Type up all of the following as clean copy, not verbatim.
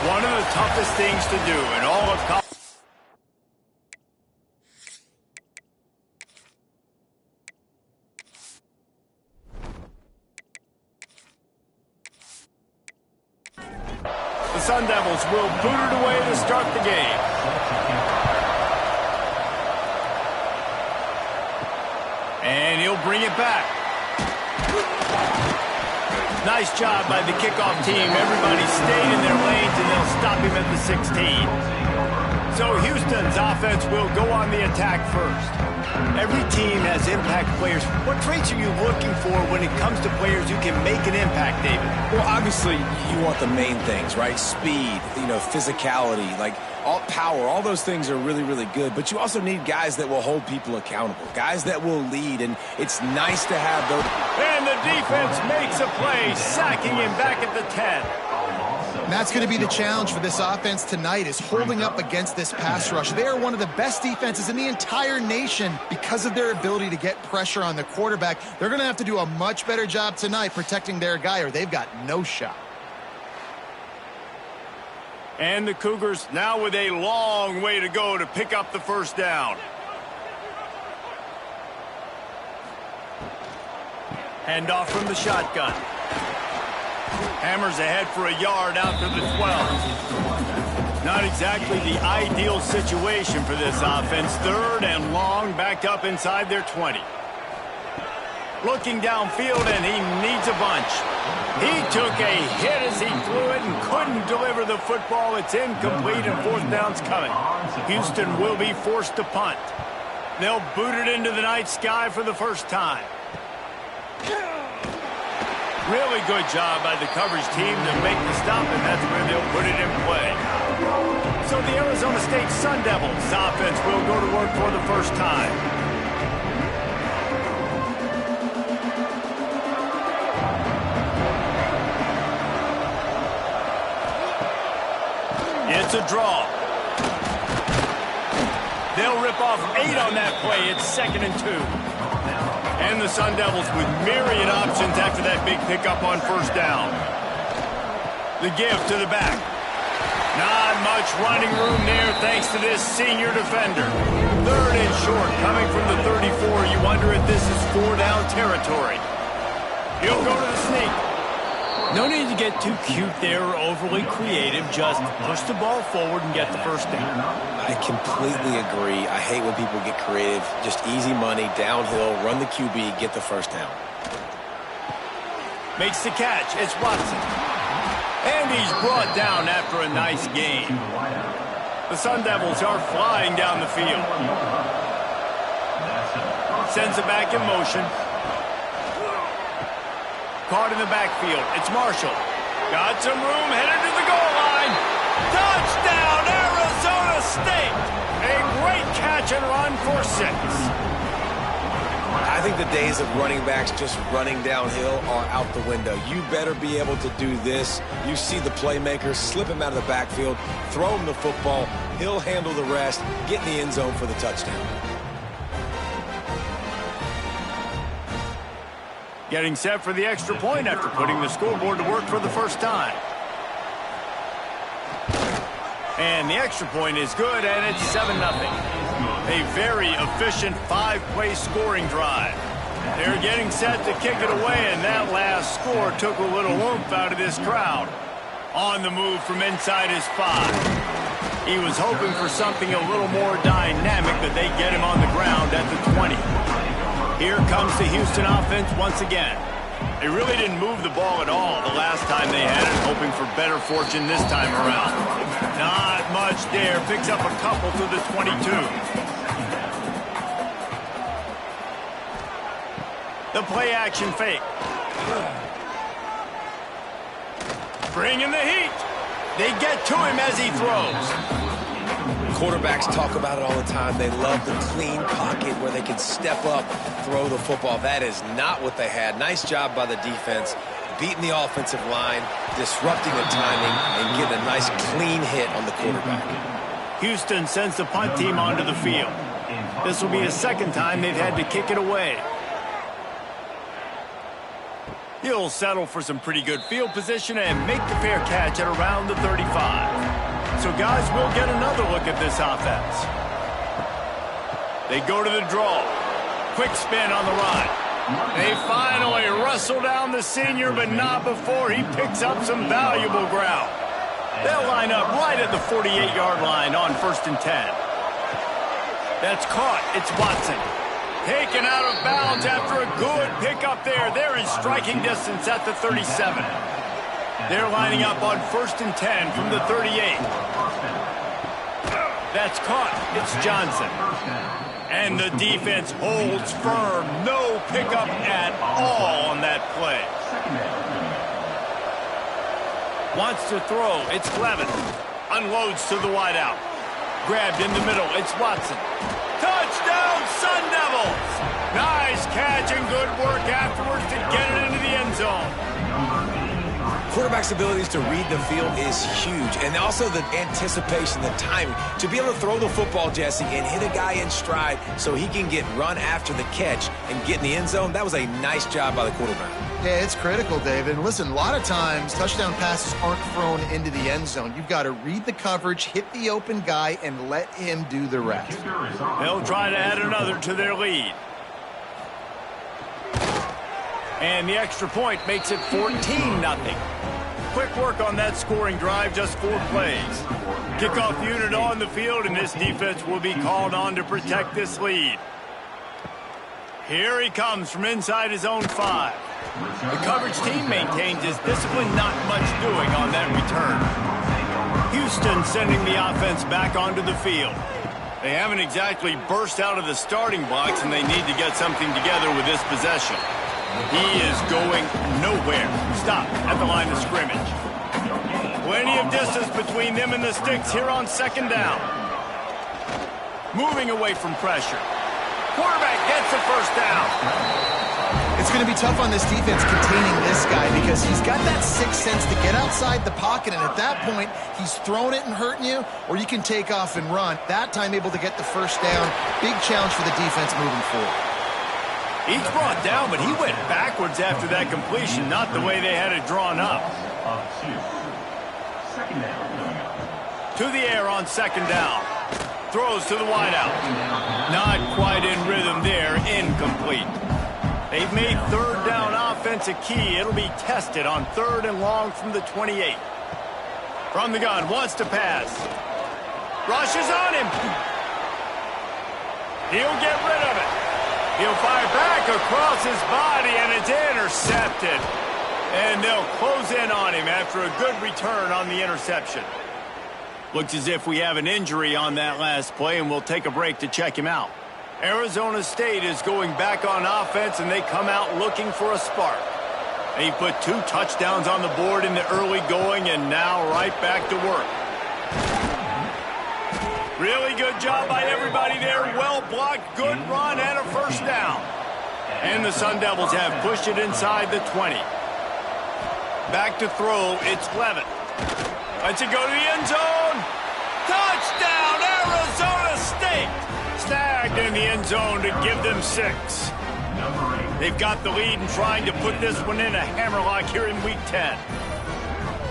One of the toughest things to do in all of college. The Sun Devils will boot it away to start the game. And he'll bring it back. Nice job by the kickoff team. Everybody stayed in their lanes, and they'll stop him at the 16. So Houston's offense will go on the attack first. Every team has impact players. What traits are you looking for when it comes to players who can make an impact, David? Well, obviously, you want the main things, right? Speed, physicality, like all power. All those things are really, really good. But you also need guys that will hold people accountable, guys that will lead, and it's nice to have those. And the defense makes a play, sacking him back at the 10. And that's going to be the challenge for this offense tonight, is holding up against this pass rush. They are one of the best defenses in the entire nation because of their ability to get pressure on the quarterback. They're going to have to do a much better job tonight protecting their guy, or they've got no shot. And the Cougars now with a long way to go to pick up the first down. Handoff from the shotgun. Hammers ahead for a yard out to the 12. Not exactly the ideal situation for this offense. Third and long, backed up inside their 20. Looking downfield, and he needs a bunch. He took a hit as he threw it and couldn't deliver the football. It's incomplete, and fourth down's coming. Houston will be forced to punt. They'll boot it into the night sky for the first time. Really good job by the coverage team to make the stop, and that's where they'll put it in play. So the Arizona State Sun Devils offense will go to work for the first time. It's a draw. They'll rip off 8 on that play. It's 2nd and 2. And the Sun Devils with myriad options after that big pickup on first down. The give to the back. Not much running room there thanks to this senior defender. Third and short coming from the 34. You wonder if this is 4-down territory. He'll go to the sneak. No need to get too cute there or overly creative. Just push the ball forward and get the first down. I completely agree. I hate when people get creative. Just easy money, downhill, run the QB, get the first down. Makes the catch. It's Watson. And he's brought down after a nice game. The Sun Devils are flying down the field. Sends it back in motion. Caught in the backfield. It's Marshall. Got some room, headed to the goal line. Touchdown, Arizona State! A great catch and run for 6. I think the days of running backs just running downhill are out the window. You better be able to do this. You see the playmaker, slip him out of the backfield, throw him the football. He'll handle the rest, get in the end zone for the touchdown. Getting set for the extra point after putting the scoreboard to work for the first time. And the extra point is good, and it's 7-0. A very efficient 5-play scoring drive. They're getting set to kick it away, and that last score took a little oomph out of this crowd. On the move from inside his 5. He was hoping for something a little more dynamic, but they get him on the ground at the 20. Here comes the Houston offense once again. They really didn't move the ball at all the last time they had it, hoping for better fortune this time around. Not much there. Picks up a couple to the 22. The play action fake. Bringing the heat. They get to him as he throws. Quarterbacks talk about it all the time. They love the clean pocket where they can step up, throw the football. That is not what they had. Nice job by the defense, beating the offensive line, disrupting the timing, and getting a nice clean hit on the quarterback. Houston sends the punt team onto the field. This will be the second time they've had to kick it away. He'll settle for some pretty good field position and make the fair catch at around the 35. So, guys, we'll get another look at this offense. They go to the draw. Quick spin on the run. They finally wrestle down the senior, but not before he picks up some valuable ground. They'll line up right at the 48-yard line on 1st and 10. That's caught. It's Watson. Taken out of bounds after a good pickup there. They're in striking distance at the 37. They're lining up on 1st and 10 from the 38. That's caught. It's Johnson. And the defense holds firm. No pickup at all on that play. Wants to throw. It's Clevin. Unloads to the wideout. Grabbed in the middle. It's Watson. Touchdown, Sun Devils! Nice catch and good work afterwards to get it into the end zone. Quarterback's abilities to read the field is huge, and also the anticipation, the timing. To be able to throw the football, Jesse, and hit a guy in stride so he can get run after the catch and get in the end zone, that was a nice job by the quarterback. Yeah, it's critical, David. And listen, a lot of times touchdown passes aren't thrown into the end zone. You've got to read the coverage, hit the open guy, and let him do the rest. They'll try to add another to their lead. And the extra point makes it 14-0. Quick work on that scoring drive, just 4 plays. Kickoff unit on the field, and this defense will be called on to protect this lead. Here he comes from inside his own 5. The coverage team maintains his discipline, not much doing on that return. Houston sending the offense back onto the field. They haven't exactly burst out of the starting blocks, and they need to get something together with this possession. He is going nowhere. Stop at the line of scrimmage. Plenty of distance between them and the sticks here on 2nd down. Moving away from pressure. Quarterback gets the 1st down. It's going to be tough on this defense containing this guy because he's got that sixth sense to get outside the pocket, and at that point, he's throwing it and hurting you, or you can take off and run. That time able to get the 1st down. Big challenge for the defense moving forward. He's brought down, but he went backwards after that completion, not the way they had it drawn up. To the air on 2nd down. Throws to the wideout. Not quite in rhythm there. Incomplete. They've made 3rd down offense a key. It'll be tested on 3rd and long from the 28. From the gun, wants to pass. Rushes on him. He'll get rid of it. He'll fire back across his body, and it's intercepted. And they'll close in on him after a good return on the interception. Looks as if we have an injury on that last play, and we'll take a break to check him out. Arizona State is going back on offense, and they come out looking for a spark. They put 2 touchdowns on the board in the early going, and now right back to work. Really good job by everybody there. Well blocked, good run, and a 1st down. And the Sun Devils have pushed it inside the 20. Back to throw, it's Clevin. Lets it go to the end zone. Touchdown, Arizona State! Snagged in the end zone to give them 6. They've got the lead and trying to put this one in a hammerlock here in Week 10.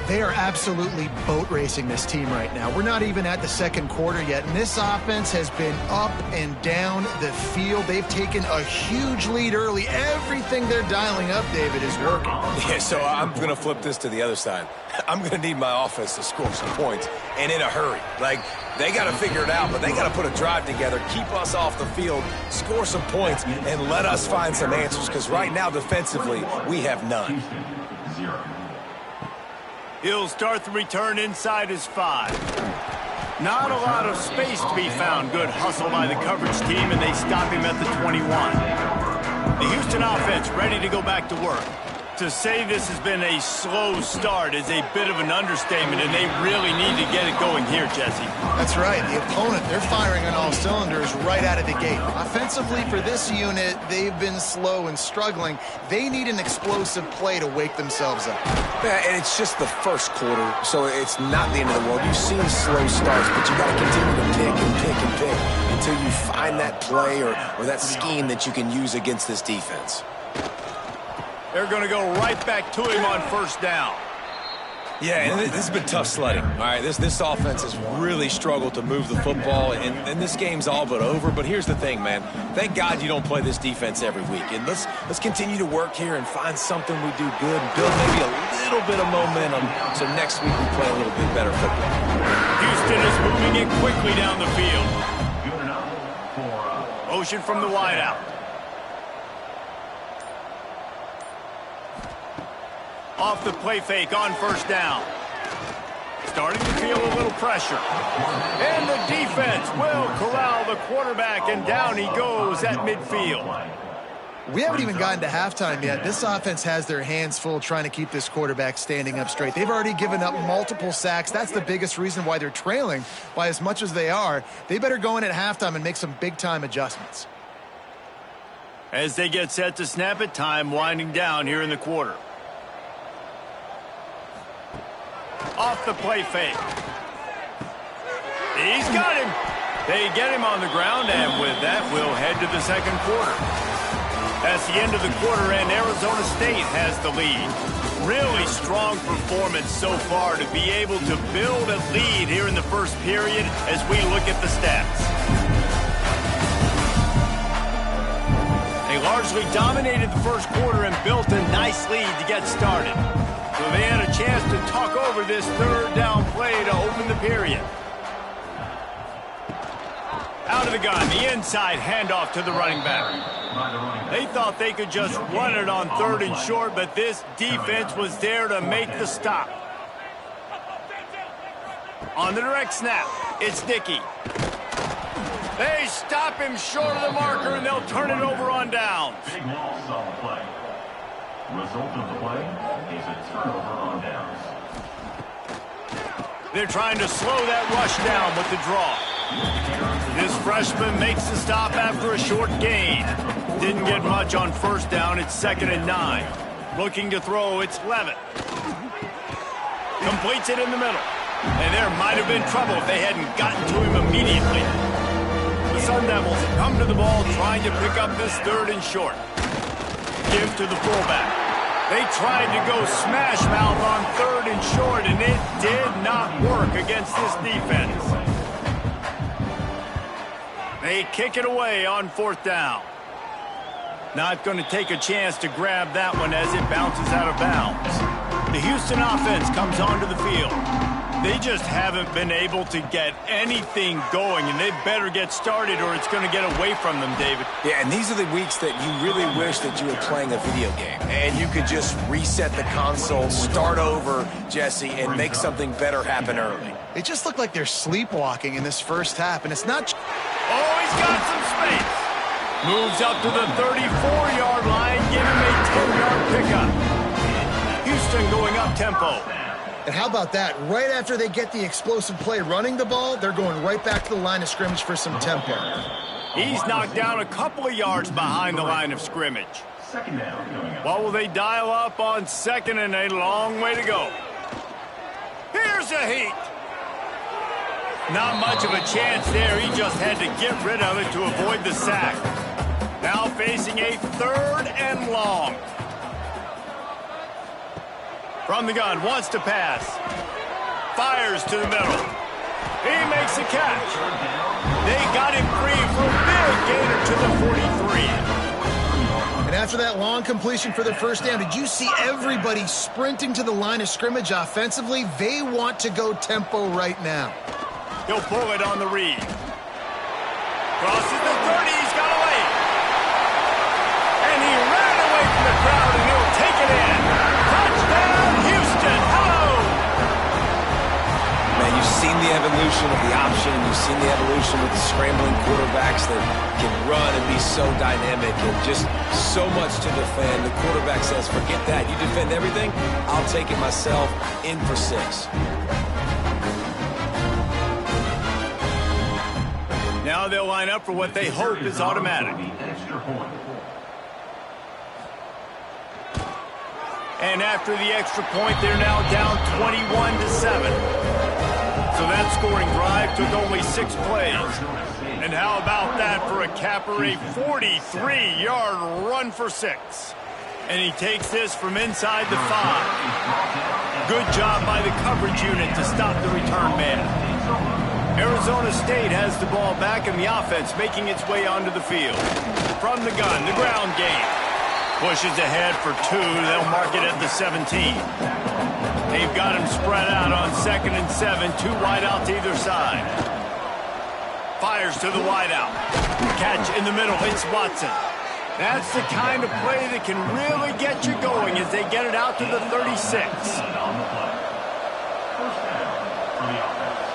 They are absolutely boat racing this team right now. We're not even at the 2nd quarter yet, and this offense has been up and down the field. They've taken a huge lead early. Everything they're dialing up, David, is working. Yeah, so I'm going to flip this to the other side. I'm going to need my offense to score some points, and in a hurry. Like, they got to figure it out, but they got to put a drive together, keep us off the field, score some points, and let us find some answers, because right now, defensively, we have none. He'll start the return inside his 5. Not a lot of space to be found. Good hustle by the coverage team, and they stop him at the 21. The Houston offense ready to go back to work. To say this has been a slow start is a bit of an understatement, and they really need to get it going here, Jesse. That's right. The opponent, they're firing on all cylinders right out of the gate. Offensively, for this unit, they've been slow and struggling. They need an explosive play to wake themselves up. Yeah, and it's just the 1st quarter, so it's not the end of the world. You've seen slow starts, but you got to continue to pick and pick and pick until you find that play or that scheme that you can use against this defense. They're going to go right back to him on first down. Yeah, and this has been tough sledding. All right, this offense has really struggled to move the football, and this game's all but over. But here's the thing, man. Thank God you don't play this defense every week. And let's continue to work here and find something we do good and build maybe a little bit of momentum so next week we play a little bit better football. Houston is moving it quickly down the field. Motion from the wideout. Off the play fake on first down. Starting to feel a little pressure. And the defense will corral the quarterback, and down he goes at midfield. We haven't even gotten to halftime yet. This offense has their hands full trying to keep this quarterback standing up straight. They've already given up multiple sacks. That's the biggest reason why they're trailing by as much as they are. They better go in at halftime and make some big-time adjustments. As they get set to snap it, time winding down here in the quarter. Off the play fake. He's got him. They get him on the ground, and with that, we'll head to the second quarter. That's the end of the quarter, and Arizona State has the lead. Really strong performance so far to be able to build a lead here in the first period as we look at the stats. They largely dominated the first quarter and built a nice lead to get started. So they had a chance to talk over this third down play to open the period. Out of the gun, the inside handoff to the running back. They thought they could just run it on third and short, but this defense was there to make the stop. On the direct snap, it's Dickey. They stop him short of the marker, and they'll turn it over on downs. Big loss on the play. Result of the play is a turnover on downs. They're trying to slow that rush down with the draw. This freshman makes the stop after a short gain. Didn't get much on first down. It's 2nd and 9. Looking to throw, it's Levitt. Completes it in the middle. And there might have been trouble if they hadn't gotten to him immediately. The Sun Devils come to the ball trying to pick up this third and short. Give to the fullback. They tried to go smash mouth on third and short, and it did not work against this defense. They kick it away on fourth down. Not going to take a chance to grab that one as it bounces out of bounds. The Houston offense comes onto the field. They just haven't been able to get anything going, and they better get started or it's going to get away from them, David. Yeah, and these are the weeks that you really wish that you were playing a video game and you could just reset the console, start over, Jesse, and make something better happen early. They just look like they're sleepwalking in this first half, and it's not... Oh, he's got some space. Moves up to the 34-yard line, give him a 10-yard pickup. Houston going up tempo. And how about that? Right after they get the explosive play running the ball, they're going right back to the line of scrimmage for some tempo. He's knocked down a couple of yards behind the line of scrimmage. Second down coming up. What will they dial up on second, and a long way to go? Here's a heat. Not much of a chance there. He just had to get rid of it to avoid the sack. Now facing a third and long. From the gun, wants to pass. Fires to the middle. He makes a catch. They got him free for a big gainer to the 43. And after that long completion for the first down, did you see everybody sprinting to the line of scrimmage offensively? They want to go tempo right now. He'll pull it on the read. Crosses the 30, he's got away. And he ran away from the crowd, and he'll take it in. Touchdown, Houston, hello! Man, you've seen the evolution of the option. You've seen the evolution with the scrambling quarterbacks that can run and be so dynamic and just so much to defend. The quarterback says, forget that. You defend everything, I'll take it myself, in for 6. Now they'll line up for what they hope is automatic. And after the extra point, they're now down 21-7. So that scoring drive took only 6 plays. And how about that for a capper, a 43-yard run for 6. And he takes this from inside the 5. Good job by the coverage unit to stop the return man. Arizona State has the ball back in the offense, making its way onto the field. From the gun, the ground game. Pushes ahead for 2. They'll mark it at the 17. They've got him spread out on 2nd and 7. 2 wide out to either side. Fires to the wide out. Catch in the middle. It's Watson. That's the kind of play that can really get you going as they get it out to the 36. On the play. First down for the offense.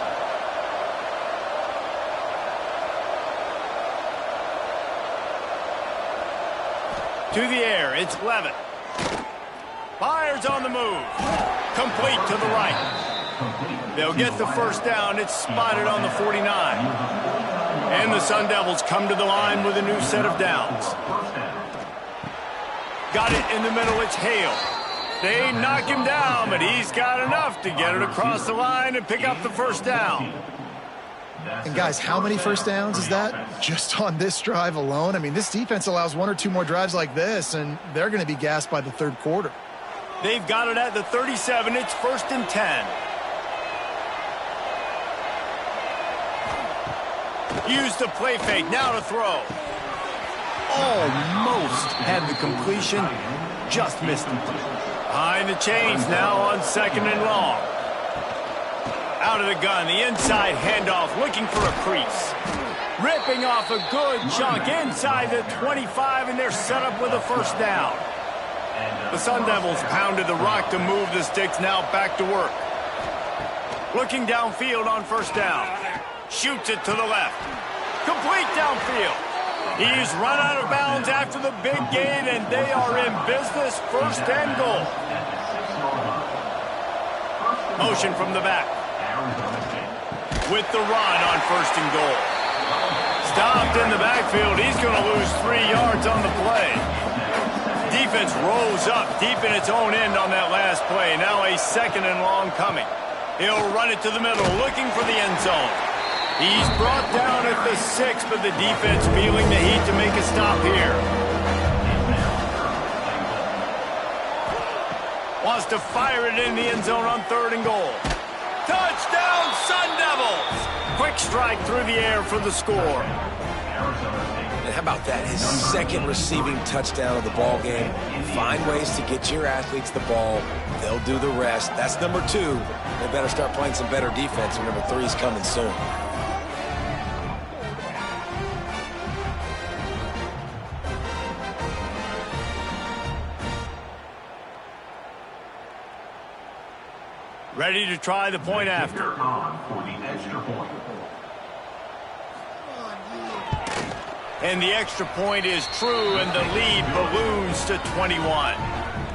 To the air, it's Levitt. Fires on the move. Complete to the right. They'll get the first down. It's spotted on the 49. And the Sun Devils come to the line with a new set of downs. Got it in the middle. It's Hale. They knock him down, but he's got enough to get it across the line and pick up the first down. And guys, how many first downs is that? Just on this drive alone? I mean, this defense allows 1 or 2 more drives like this, and they're going to be gassed by the third quarter. They've got it at the 37. It's 1st and 10. Use the play fake. Now to throw. Almost had the completion. Just missed it. Behind the chains now on 2nd and long. Out of the gun, the inside handoff, looking for a crease. Ripping off a good chunk inside the 25, and they're set up with a first down. The Sun Devils pounded the rock to move the sticks, now back to work. Looking downfield on first down. Shoots it to the left. Complete downfield. He's run out of bounds after the big gain, and they are in business. 1st and goal. Motion from the back. With the run on 1st and goal. Stopped in the backfield. He's going to lose 3 yards on the play. Defense rose up deep in its own end on that last play. Now a 2nd and long coming. He'll run it to the middle, looking for the end zone. He's brought down at the 6, but the defense feeling the heat to make a stop here. Wants to fire it in the end zone on 3rd and goal. Touchdown, Sun Devils! Quick strike through the air for the score. And how about that? His 2nd receiving touchdown of the ball game. Find ways to get your athletes the ball. They'll do the rest. That's number 2. They better start playing some better defense. Number 3 is coming soon. Ready to try the point after. On for the extra point. And the extra point is true, and the lead balloons to 21.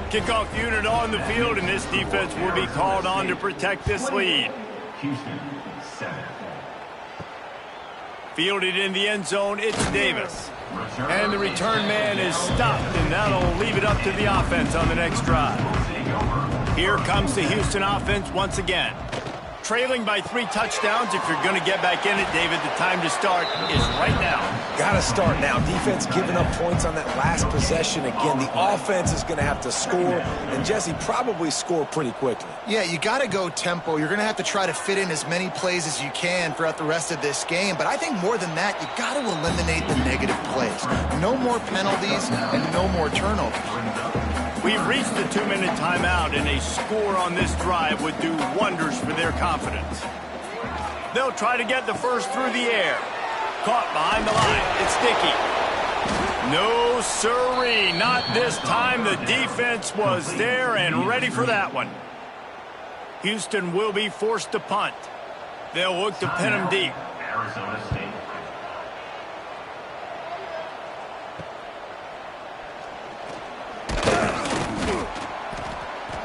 Kickoff unit on the field, and this defense will be called on to protect this lead. Houston, 7. Fielded in the end zone, it's Davis. And the return man is stopped, and that'll leave it up to the offense on the next drive. Here comes the Houston offense once again. Trailing by 3 touchdowns. If you're going to get back in it, David, the time to start is right now. Got to start now. Defense giving up points on that last possession. Again, the offense is going to have to score, and Jesse probably score pretty quickly. Yeah, you got to go tempo. You're going to have to try to fit in as many plays as you can throughout the rest of this game. But I think more than that, you got to eliminate the negative plays. No more penalties and no more turnovers. We've reached the 2-minute timeout, and a score on this drive would do wonders for their confidence. They'll try to get the first through the air. Caught behind the line. It's Dickey. No siree, not this time. The defense was there and ready for that one. Houston will be forced to punt. They'll look to pin him deep. Arizona State.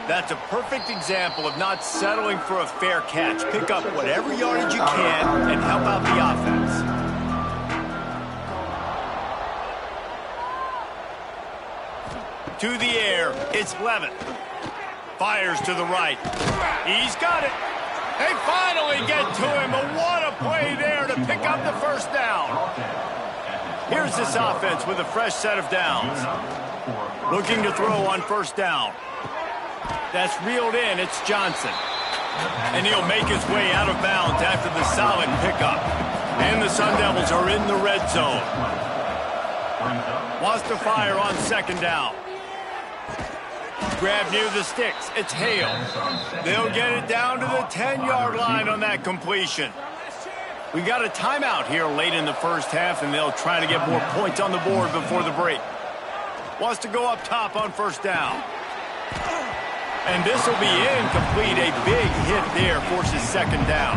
That's a perfect example of not settling for a fair catch. Pick up whatever yardage you can and help out the offense. To the air, it's Levitt. Fires to the right. He's got it. They finally get to him, but what a play there to pick up the first down. Here's this offense with a fresh set of downs. Looking to throw on first down. That's reeled in. It's Johnson. And he'll make his way out of bounds after the solid pickup. And the Sun Devils are in the red zone. Wants to fire on second down. Grab near the sticks. It's Hale. They'll get it down to the 10-yard line on that completion. We got a timeout here late in the first half, and they'll try to get more points on the board before the break. Wants to go up top on first down. And this will be incomplete. A big hit there forces second down.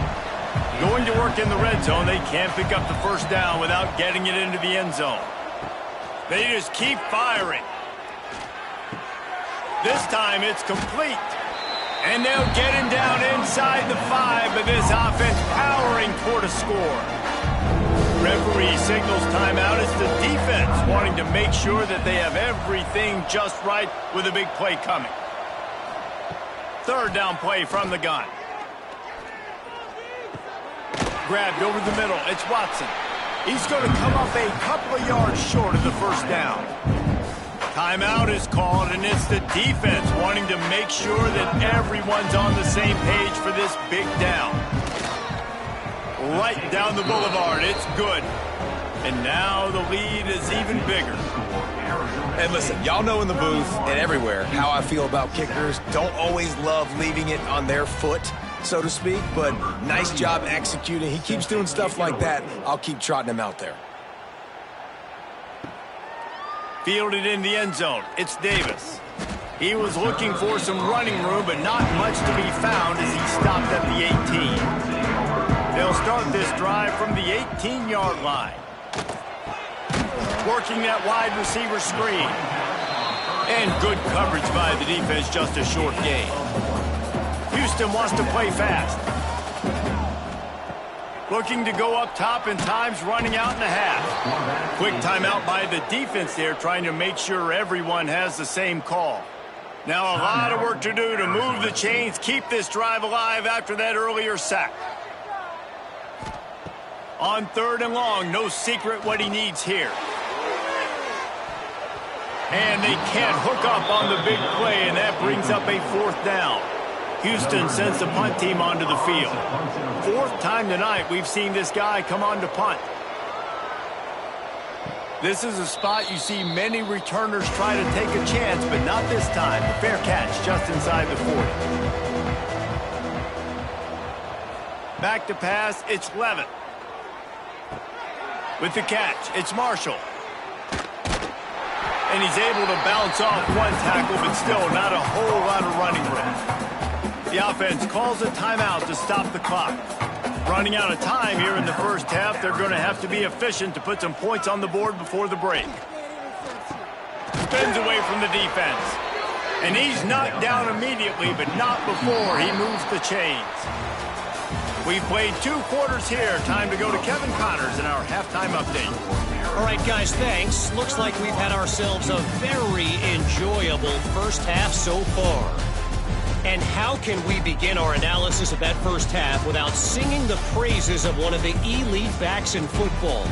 Going to work in the red zone. They can't pick up the first down without getting it into the end zone. They just keep firing. This time it's complete. And they'll get him down inside the 5, but this offense powering toward a score. Referee signals timeout. It's the defense wanting to make sure that they have everything just right with a big play coming. Third down play from the gun. Grabbed over the middle. It's Watson. He's going to come up a couple of yards short of the first down. Timeout is called, and it's the defense wanting to make sure that everyone's on the same page for this big down. Right down the boulevard. It's good. And now the lead is even bigger. And listen, y'all know in the booth and everywhere how I feel about kickers. Don't always love leaving it on their foot, so to speak, but nice job executing. He keeps doing stuff like that. I'll keep trotting him out there. Fielded in the end zone. It's Davis. He was looking for some running room, but not much to be found as he stopped at the 18. They'll start this drive from the 18-yard line. Working that wide receiver screen. And good coverage by the defense, just a short gain. Houston wants to play fast. Looking to go up top, and time's running out in the half. Quick timeout by the defense there, trying to make sure everyone has the same call. Now a lot of work to do to move the chains, keep this drive alive after that earlier sack. On third and long, no secret what he needs here. And they can't hook up on the big play, and that brings up a fourth down. Houston sends the punt team onto the field. Fourth time tonight we've seen this guy come on to punt. This is a spot you see many returners try to take a chance, but not this time. A fair catch just inside the 40. Back to pass, it's Levitt. With the catch, it's Marshall. And he's able to bounce off one tackle, but still not a whole lot of running room. The offense calls a timeout to stop the clock. Running out of time here in the first half, they're going to have to be efficient to put some points on the board before the break. Spins away from the defense. And he's knocked down immediately, but not before he moves the chains. We've played 2 quarters here. Time to go to Kevin Connors in our halftime update. All right, guys, thanks. Looks like we've had ourselves a very enjoyable first half so far. And how can we begin our analysis of that first half without singing the praises of one of the elite backs in football?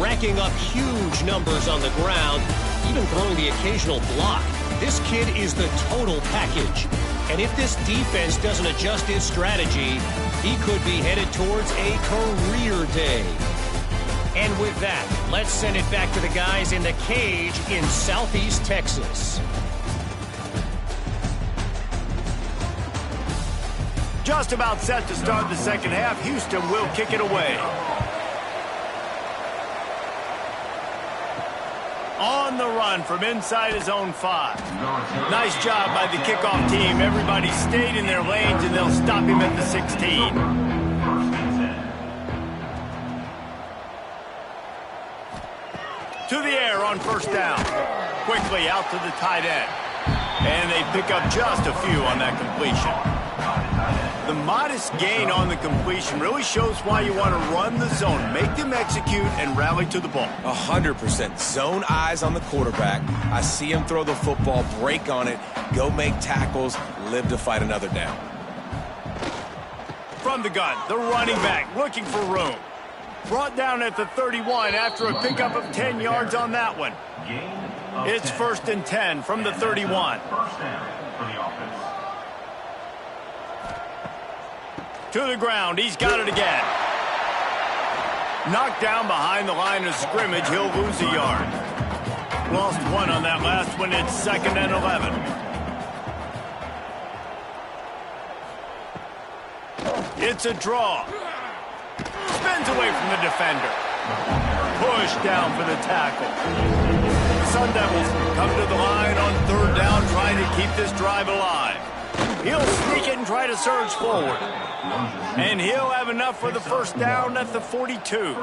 Racking up huge numbers on the ground, even throwing the occasional block. This kid is the total package. And if this defense doesn't adjust its strategy, he could be headed towards a career day. And with that, let's send it back to the guys in the cage in Southeast Texas. Just about set to start the second half. Houston will kick it away. On the run from inside his own 5. Nice job by the kickoff team. Everybody stayed in their lanes, and they'll stop him at the 16. To the air on first down. Quickly out to the tight end. And they pick up just a few on that completion. The modest gain on the completion really shows why you want to run the zone, make them execute, and rally to the ball. 100%. Zone eyes on the quarterback. I see him throw the football, break on it, go make tackles, live to fight another down. From the gun, the running back looking for room. Brought down at the 31 after a pickup of 10 yards on that one. It's 1st and 10 from the 31. First down for the offense. To the ground. He's got it again. Knocked down behind the line of scrimmage. He'll lose a yard. Lost one on that last one. It's 2nd and 11. It's a draw. Spins away from the defender. Push down for the tackle. The Sun Devils come to the line on 3rd down, trying to keep this drive alive. He'll sneak it and try to surge forward. And he'll have enough for the 1st down at the 42.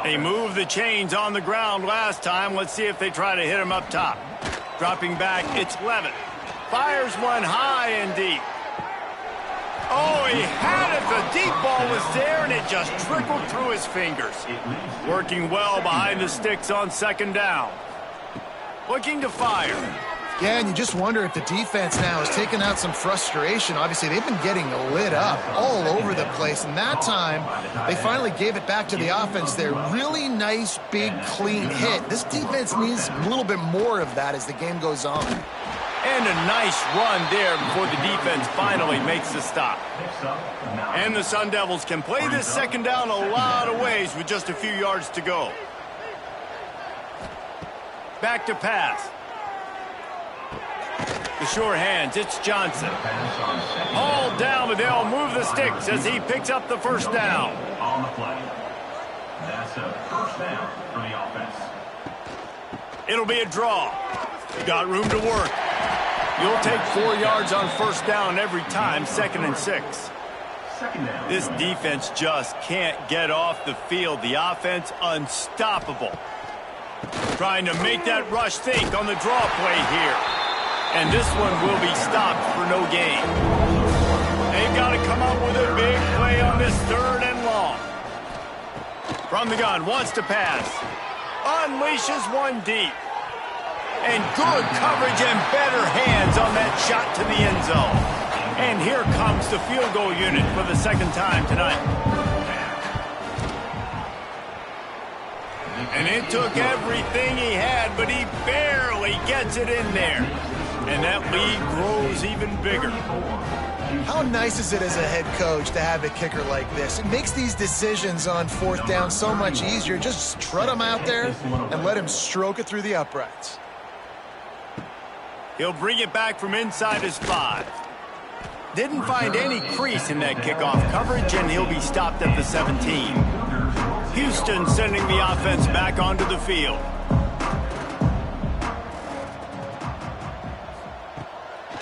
They moved the chains on the ground last time. Let's see if they try to hit him up top. Dropping back, it's Levitt. Fires one high and deep. Oh, he had it. The deep ball was there, and it just trickled through his fingers. Working well behind the sticks on 2nd down. Looking to fire. Yeah, and you just wonder if the defense now has taken out some frustration. Obviously, they've been getting lit up all over the place, and that time they finally gave it back to the offense there. Really nice, big, clean hit. This defense needs a little bit more of that as the game goes on. And a nice run there before the defense finally makes the stop. And the Sun Devils can play this 2nd down a lot of ways with just a few yards to go. Back to pass. The sure hands, it's Johnson. All down, but they'll move the sticks as he picks up the 1st down. On the play. That's a 1st down for the offense. It'll be a draw. Got room to work. You'll take 4 yards on 1st down every time, 2nd and 6. This defense just can't get off the field. The offense unstoppable. Trying to make that rush think on the draw play here. And this one will be stopped for no gain. They've got to come up with a big play on this 3rd and long. From the gun, wants to pass. Unleashes one deep. And good coverage and better hands on that shot to the end zone. And here comes the field goal unit for the 2nd time tonight. And it took everything he had, but he barely gets it in there. And that lead grows even bigger. How nice is it as a head coach to have a kicker like this? It makes these decisions on 4th down so much easier. Just strut him out there and let him stroke it through the uprights. He'll bring it back from inside his 5. Didn't find any crease in that kickoff coverage, and he'll be stopped at the 17. Houston sending the offense back onto the field.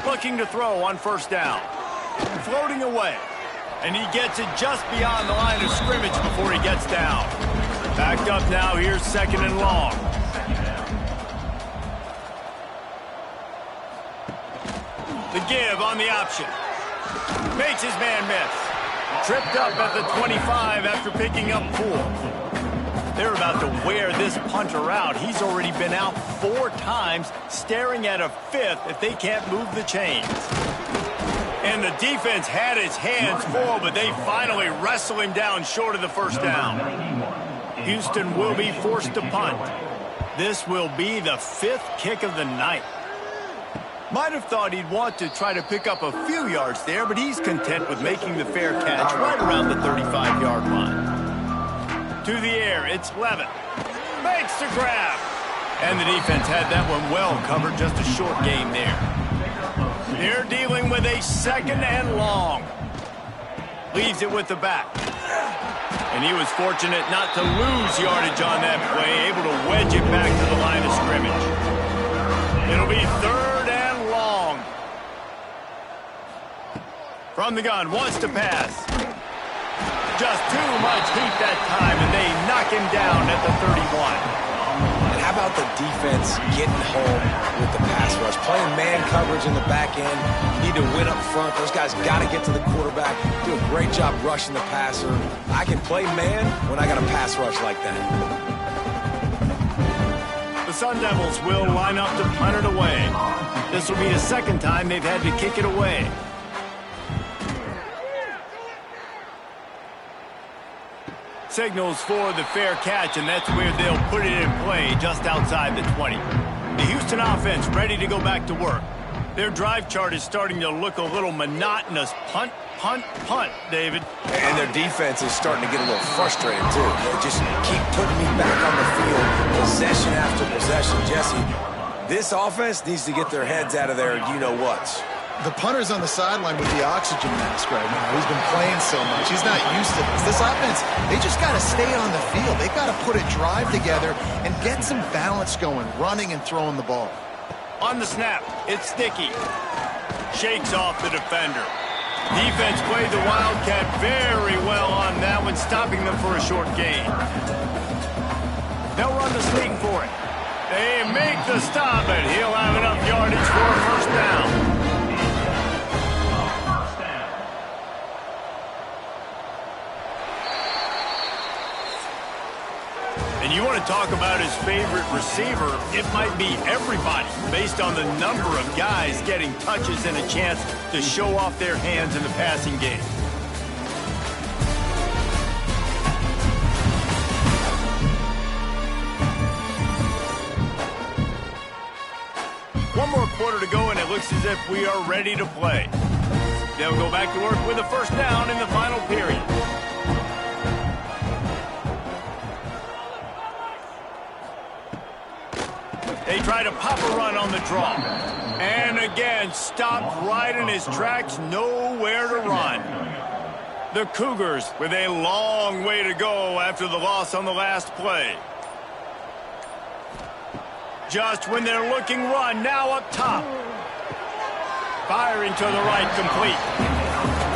Looking to throw on 1st down. Floating away. And he gets it just beyond the line of scrimmage before he gets down. Backed up now, here's 2nd and long. The give on the option. Makes his man miss. Tripped up at the 25 after picking up 4. They're about to wear this punter out. He's already been out 4 times, staring at a 5th if they can't move the chains. And the defense had his hands full, but they finally wrestle him down short of the 1st down. Houston will be forced to punt. This will be the 5th kick of the night. Might have thought he'd want to try to pick up a few yards there, but he's content with making the fair catch right around the 35-yard line. To the air, it's Levitt. Makes the grab. And the defense had that one well covered, just a short gain there. They're dealing with a 2nd and long. Leaves it with the back. And he was fortunate not to lose yardage on that play, able to wedge it back to the line of scrimmage. It'll be 3rd and long. From the gun, wants to pass. Just too much heat that time, and they knock him down at the 31. And how about the defense getting home with the pass rush? Playing man coverage in the back end. You need to win up front. Those guys got to get to the quarterback. Do a great job rushing the passer. I can play man when I got a pass rush like that. The Sun Devils will line up to punt it away. This will be the 2nd time they've had to kick it away. signals for the fair catch, and that's where they'll put it in play just outside the 20. The Houston offense ready to go back to work. Their drive chart is starting to look a little monotonous. Punt, punt, punt, David. And their defense is starting to get a little frustrated, too. They just keep putting me back on the field, possession after possession. Jesse, this offense needs to get their heads out of their you-know-whats. The punter's on the sideline with the oxygen mask right now. He's been playing so much. He's not used to this. This offense, they just got to stay on the field. They've got to put a drive together and get some balance going, running and throwing the ball. On the snap, it's Sticky. Shakes off the defender. Defense played the Wildcat very well on that one, stopping them for a short gain. They'll run the sneak for it. They make the stop, and he'll have enough yardage for a first down. And you want to talk about his favorite receiver, it might be everybody, based on the number of guys getting touches and a chance to show off their hands in the passing game. One more quarter to go, and it looks as if we are ready to play. They'll go back to work with a first down in the final period. They try to pop a run on the draw. And again, stopped right in his tracks, nowhere to run. The Cougars with a long way to go after the loss on the last play. Just when they're looking run, now up top. Firing to the right, complete.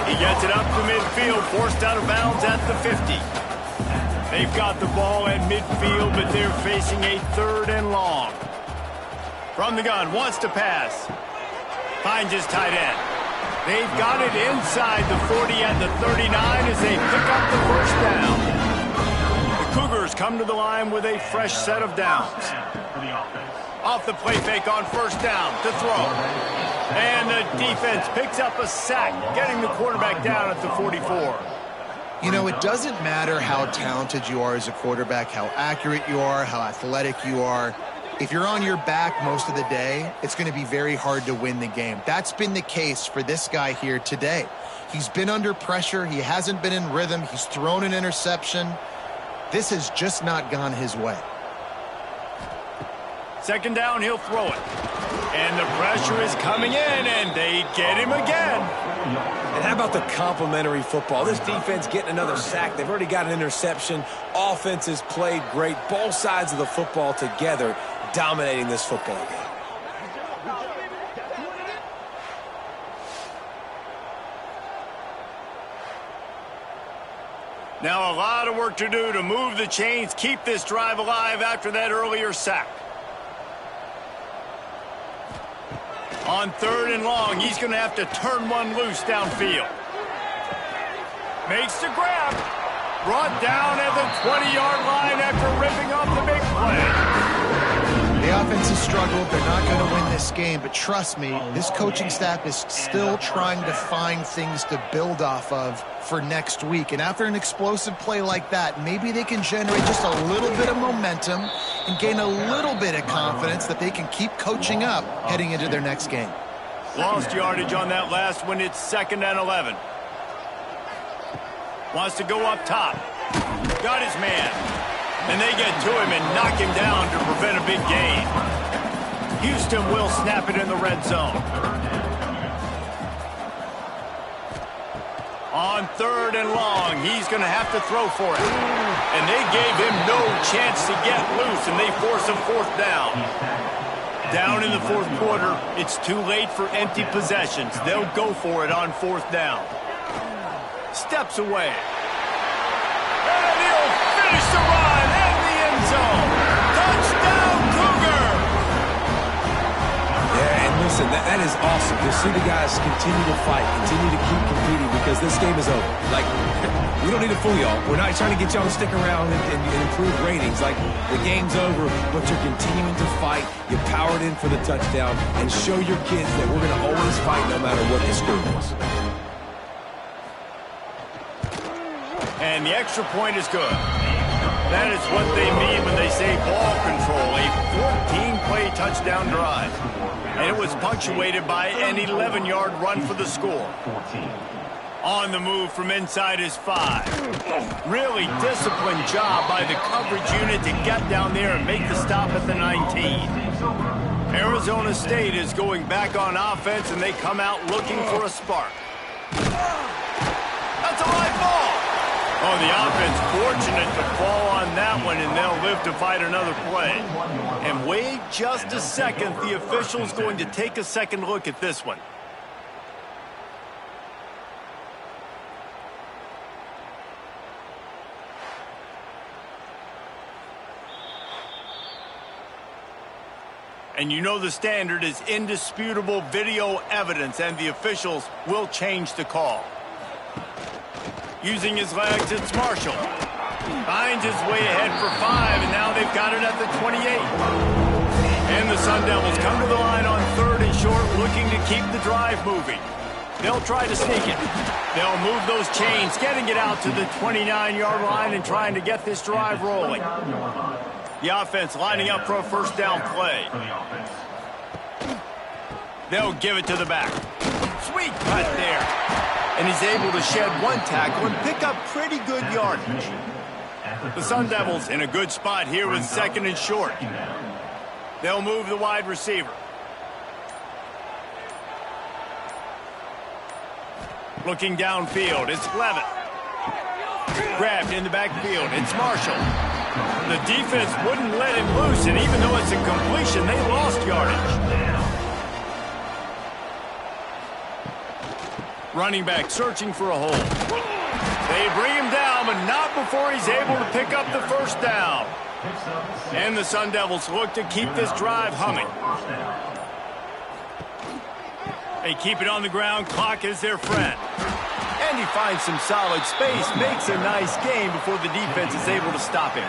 He gets it up to midfield, forced out of bounds at the 50. They've got the ball at midfield, but they're facing a 3rd and long. From the gun, wants to pass. Finds his tight end. They've got it inside the 40 at the 39 as they pick up the first down. The Cougars come to the line with a fresh set of downs. Off the play fake on first down to throw. And the defense picks up a sack, getting the quarterback down at the 44. You know, it doesn't matter how talented you are as a quarterback, how accurate you are, how athletic you are. If you're on your back most of the day, it's going to be very hard to win the game. That's been the case for this guy here today. He's been under pressure. He hasn't been in rhythm. He's thrown an interception. This has just not gone his way. Second down, he'll throw it. And the pressure is coming in, and they get him again. And how about the complimentary football? This defense getting another sack. They've already got an interception. Offense has played great. Both sides of the football together dominating this football game. Now a lot of work to do to move the chains, keep this drive alive after that earlier sack. On 3rd and long, he's going to have to turn one loose downfield. Makes the grab. Brought down at the 20-yard line after ripping off the big play. The offense has struggled. They're not going to win this game, but trust me, this coaching staff is still trying to find things to build off of for next week. And after an explosive play like that, maybe they can generate just a little bit of momentum and gain a little bit of confidence that they can keep coaching up heading into their next game. Lost yardage on that last one. It's 2nd and 11. Wants to go up top. Got his man. And they get to him and knock him down to prevent a big gain. Houston will snap it in the red zone. On 3rd and long, he's going to have to throw for it. And they gave him no chance to get loose, and they force a 4th down. Down in the 4th quarter, it's too late for empty possessions. They'll go for it on 4th down. Steps away. And he'll finish the run in the end zone. Touchdown, Cougar! Yeah, and listen, that is awesome to see the guys continue to fight, continue to keep competing, because this game is over. Like, we don't need to fool y'all. We're not trying to get y'all to stick around and improve ratings. Like, the game's over, but you're continuing to fight. You powered in for the touchdown and show your kids that we're going to always fight no matter what the score is. And the extra point is good. That is what they mean when they say ball control, a 14-play touchdown drive. And it was punctuated by an 11-yard run for the score. On the move from inside is 5. Really disciplined job by the coverage unit to get down there and make the stop at the 19. Arizona State is going back on offense, and they come out looking for a spark. That's a live ball. Oh, the offense fortunate to fall on that one, and they'll live to fight another play. And wait just a second. The official's going to take a second look at this one. And you know the standard is indisputable video evidence, and the officials will change the call. Using his legs, it's Marshall. Finds his way ahead for 5, and now they've got it at the 28. And the Sun Devils come to the line on 3rd and short, looking to keep the drive moving. They'll try to sneak it. They'll move those chains, getting it out to the 29-yard line and trying to get this drive rolling. The offense lining up for a first down play. They'll give it to the back. Sweet cut there. And he's able to shed one tackle and pick up pretty good yardage. The Sun Devils in a good spot here with 2nd and short. They'll move the wide receiver. Looking downfield, it's Levitt. Grabbed in the backfield, it's Marshall. The defense wouldn't let him loose, and even though it's a completion, they lost yardage. Running back searching for a hole. They bring him down, but not before he's able to pick up the first down. And the Sun Devils look to keep this drive humming. They keep it on the ground. Clock is their friend. And he finds some solid space, makes a nice gain before the defense is able to stop him.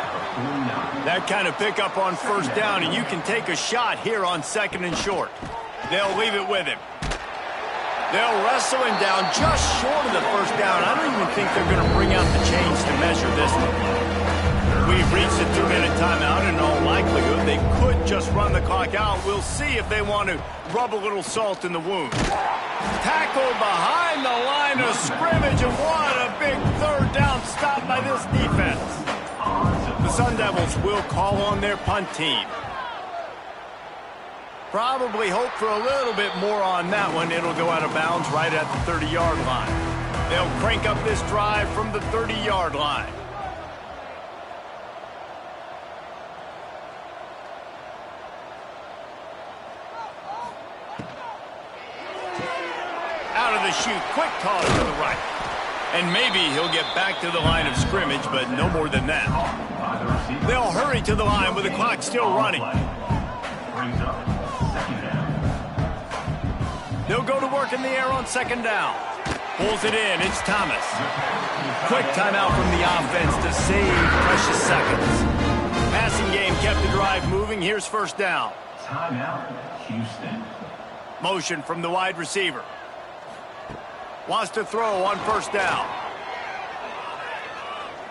That kind of pickup on first down, and you can take a shot here on 2nd and short. They'll leave it with him. They'll wrestle him down just short of the first down. I don't even think they're going to bring out the chains to measure this one. We've reached a 2-minute timeout, and in all likelihood, they could just run the clock out. We'll see if they want to rub a little salt in the wound. Tackle behind the line of scrimmage, and what a big 3rd down stop by this defense. The Sun Devils will call on their punt team. Probably hope for a little bit more on that one. It'll go out of bounds right at the 30-yard line. They'll crank up this drive from the 30-yard line. Out of the chute, quick toss to the right. And maybe he'll get back to the line of scrimmage, but no more than that. They'll hurry to the line with the clock still running. They'll go to work in the air on 2nd down. Pulls it in, it's Thomas. Quick timeout from the offense to save precious seconds. Passing game kept the drive moving. Here's first down. Timeout, Houston. Motion from the wide receiver. Wants to throw on first down.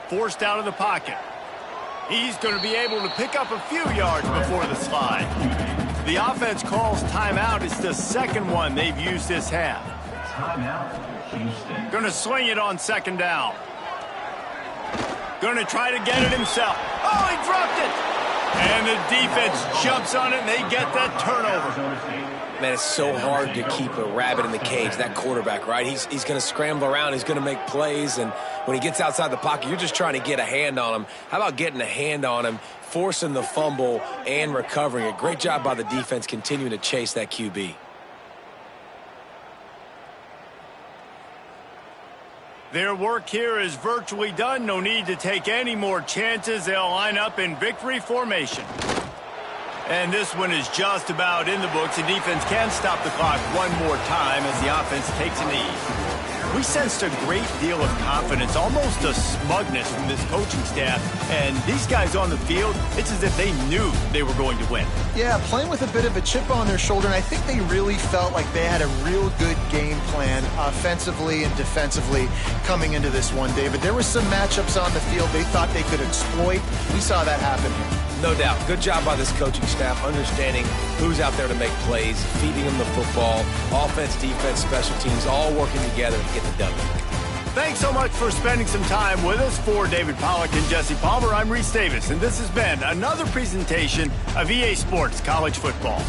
Forced out of the pocket. He's going to be able to pick up a few yards before the slide. The offense calls timeout. It's the 2nd one they've used this half. Timeout, Houston. Going to swing it on 2nd down. Going to try to get it himself. Oh, he dropped it! And the defense jumps on it, and they get that turnover. Man, it's so hard to keep a rabbit in the cage, that quarterback, right? He's going to scramble around. He's going to make plays, and when he gets outside the pocket, you're just trying to get a hand on him. How about getting a hand on him, forcing the fumble, and recovering it? Great job by the defense continuing to chase that QB. Their work here is virtually done. No need to take any more chances. They'll line up in victory formation. And this one is just about in the books. The defense can stop the clock one more time as the offense takes a knee. we sensed a great deal of confidence, almost a smugness from this coaching staff. And these guys on the field, it's as if they knew they were going to win. Yeah, playing with a bit of a chip on their shoulder, and I think they really felt like they had a real good game plan offensively and defensively coming into this one, David. There were some matchups on the field they thought they could exploit. We saw that happen here. No doubt. Good job by this coaching staff, understanding who's out there to make plays, feeding them the football, offense, defense, special teams, all working together to get the W. Thanks so much for spending some time with us. For David Pollack and Jesse Palmer, I'm Reese Davis, and this has been another presentation of EA Sports College Football.